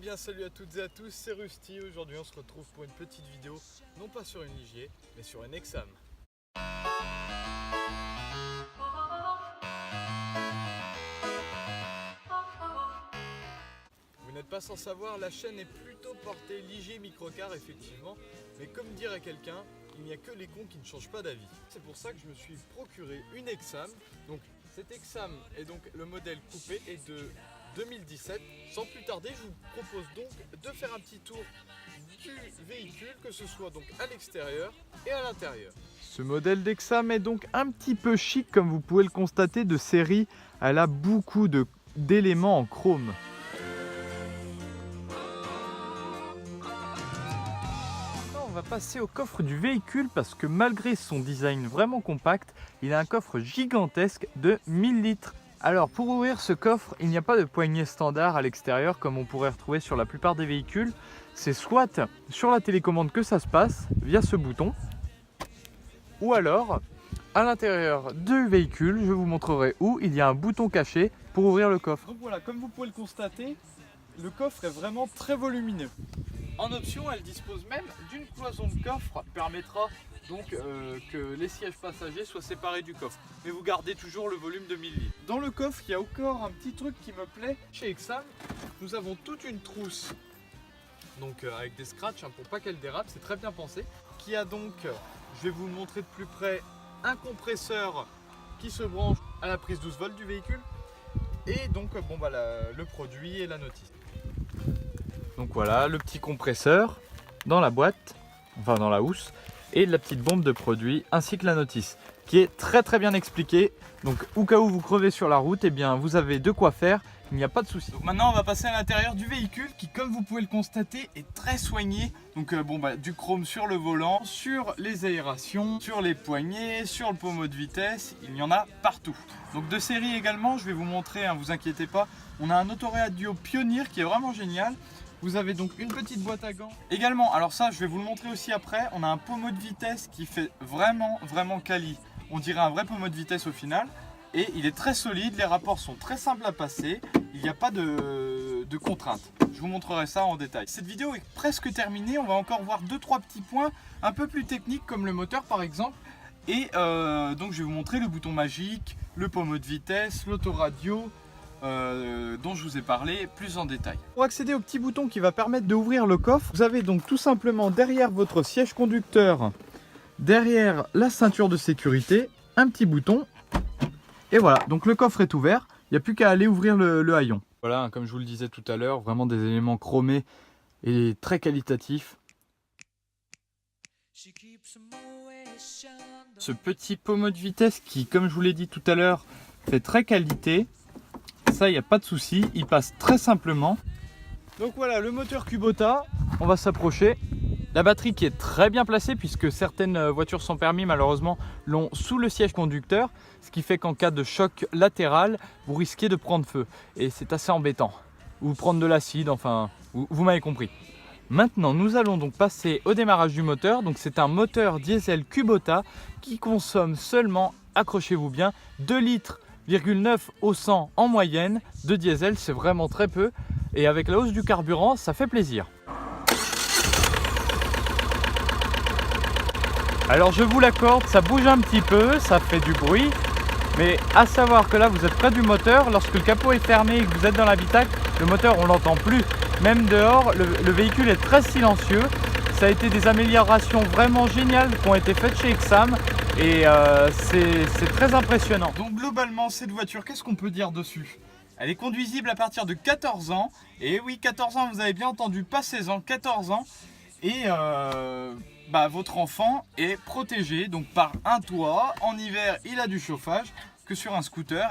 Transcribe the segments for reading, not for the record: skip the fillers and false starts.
bien salut à toutes et à tous, c'est Rusty. Aujourd'hui on se retrouve pour une petite vidéo, non pas sur une Ligier, mais sur une Exam. Vous n'êtes pas sans savoir, la chaîne est plutôt portée Ligier microcar effectivement, mais comme dirait quelqu'un, il n'y a que les cons qui ne changent pas d'avis. C'est pour ça que je me suis procuré une Exam. Donc cette Exam est donc le modèle coupé et de 2017. Sans plus tarder, je vous propose donc de faire un petit tour du véhicule, que ce soit donc à l'extérieur et à l'intérieur. Ce modèle d'Exam est donc un petit peu chic, comme vous pouvez le constater, de série. Elle a beaucoup d'éléments en chrome. On va passer au coffre du véhicule parce que malgré son design vraiment compact, il a un coffre gigantesque de 1000 litres. Alors pour ouvrir ce coffre, il n'y a pas de poignée standard à l'extérieur comme on pourrait retrouver sur la plupart des véhicules. C'est soit sur la télécommande que ça se passe via ce bouton, ou alors à l'intérieur du véhicule, je vous montrerai où il y a un bouton caché pour ouvrir le coffre. Donc voilà, comme vous pouvez le constater, le coffre est vraiment très volumineux. En option, elle dispose même d'une cloison de coffre qui permettra donc que les sièges passagers soient séparés du coffre. Mais vous gardez toujours le volume de 1000 litres. Dans le coffre, il y a encore un petit truc qui me plaît. Chez Exam, nous avons toute une trousse donc avec des scratchs pour pas qu'elle dérape, c'est très bien pensé. Qui a donc, je vais vous le montrer de plus près, un compresseur qui se branche à la prise 12 volts du véhicule. Et donc le produit et la notice. Donc voilà, le petit compresseur dans la boîte, enfin dans la housse, et la petite bombe de produit ainsi que la notice qui est très bien expliquée. Donc au cas où vous crevez sur la route, eh bien vous avez de quoi faire, il n'y a pas de souci. Donc maintenant on va passer à l'intérieur du véhicule qui, comme vous pouvez le constater, est très soigné. Donc du chrome sur le volant, sur les aérations, sur les poignées, sur le pommeau de vitesse, il y en a partout. Donc de série également, je vais vous montrer, vous inquiétez pas, on a un autoradio Pioneer qui est vraiment génial. Vous avez donc une petite boîte à gants. Également, alors ça je vais vous le montrer aussi après, on a un pommeau de vitesse qui fait vraiment quali. On dirait un vrai pommeau de vitesse au final. Et il est très solide, les rapports sont très simples à passer, il n'y a pas de contraintes. Je vous montrerai ça en détail. Cette vidéo est presque terminée, on va encore voir 2-3 petits points un peu plus techniques comme le moteur par exemple. Et donc je vais vous montrer le bouton magique, le pommeau de vitesse, l'autoradio, dont je vous ai parlé plus en détail. Pour accéder au petit bouton qui va permettre d'ouvrir le coffre, vous avez donc tout simplement derrière votre siège conducteur, derrière la ceinture de sécurité, un petit bouton. Et voilà, donc le coffre est ouvert, il n'y a plus qu'à aller ouvrir le haillon. Voilà, comme je vous le disais tout à l'heure, vraiment des éléments chromés et très qualitatifs. Ce petit pommeau de vitesse qui, comme je vous l'ai dit tout à l'heure, fait très qualité. Ça, il n'y a pas de souci, il passe très simplement. Donc voilà, le moteur Kubota, on va s'approcher. La batterie qui est très bien placée puisque certaines voitures sans permis malheureusement l'ont sous le siège conducteur. Ce qui fait qu'en cas de choc latéral, vous risquez de prendre feu. Et c'est assez embêtant. Ou prendre de l'acide, enfin, vous m'avez compris. Maintenant, nous allons donc passer au démarrage du moteur. Donc c'est un moteur diesel Kubota qui consomme seulement, accrochez-vous bien, 2,9 litres au 100 en moyenne de diesel, c'est vraiment très peu. Et avec la hausse du carburant, ça fait plaisir. Alors je vous l'accorde, ça bouge un petit peu, ça fait du bruit. Mais à savoir que là, vous êtes près du moteur. Lorsque le capot est fermé et que vous êtes dans l'habitacle, le moteur, on l'entend plus. Même dehors, le véhicule est très silencieux. Ça a été des améliorations vraiment géniales qui ont été faites chez Exam. Et c'est très impressionnant. Donc globalement, cette voiture, qu'est-ce qu'on peut dire dessus? Elle est conduisible à partir de 14 ans. Et oui, 14 ans, vous avez bien entendu, pas 16 ans, 14 ans. Et votre enfant est protégé donc par un toit. En hiver, il a du chauffage. Que sur un scooter,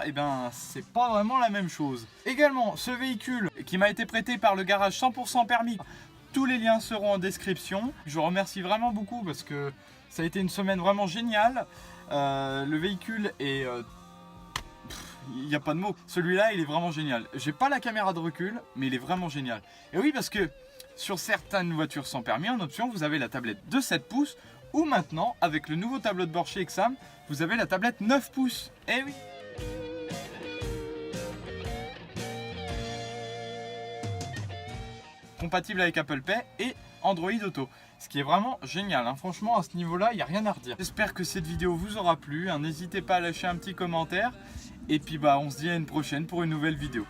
c'est pas vraiment la même chose. Également, ce véhicule qui m'a été prêté par le garage 100% permis. Tous les liens seront en description. Je vous remercie vraiment beaucoup parce que ça a été une semaine vraiment géniale. Le véhicule est... il n'y a pas de mots. Celui-là, il est vraiment génial. J'ai pas la caméra de recul, mais il est vraiment génial. Et oui, parce que sur certaines voitures sans permis, en option, vous avez la tablette de 7 pouces. Ou maintenant, avec le nouveau tableau de bord chez Exam, vous avez la tablette 9 pouces. Eh oui! compatible avec Apple Pay et Android Auto. Ce qui est vraiment génial, hein. Franchement à ce niveau-là, il n'y a rien à redire. J'espère que cette vidéo vous aura plu, hein. N'hésitez pas à lâcher un petit commentaire. Et puis on se dit à une prochaine pour une nouvelle vidéo.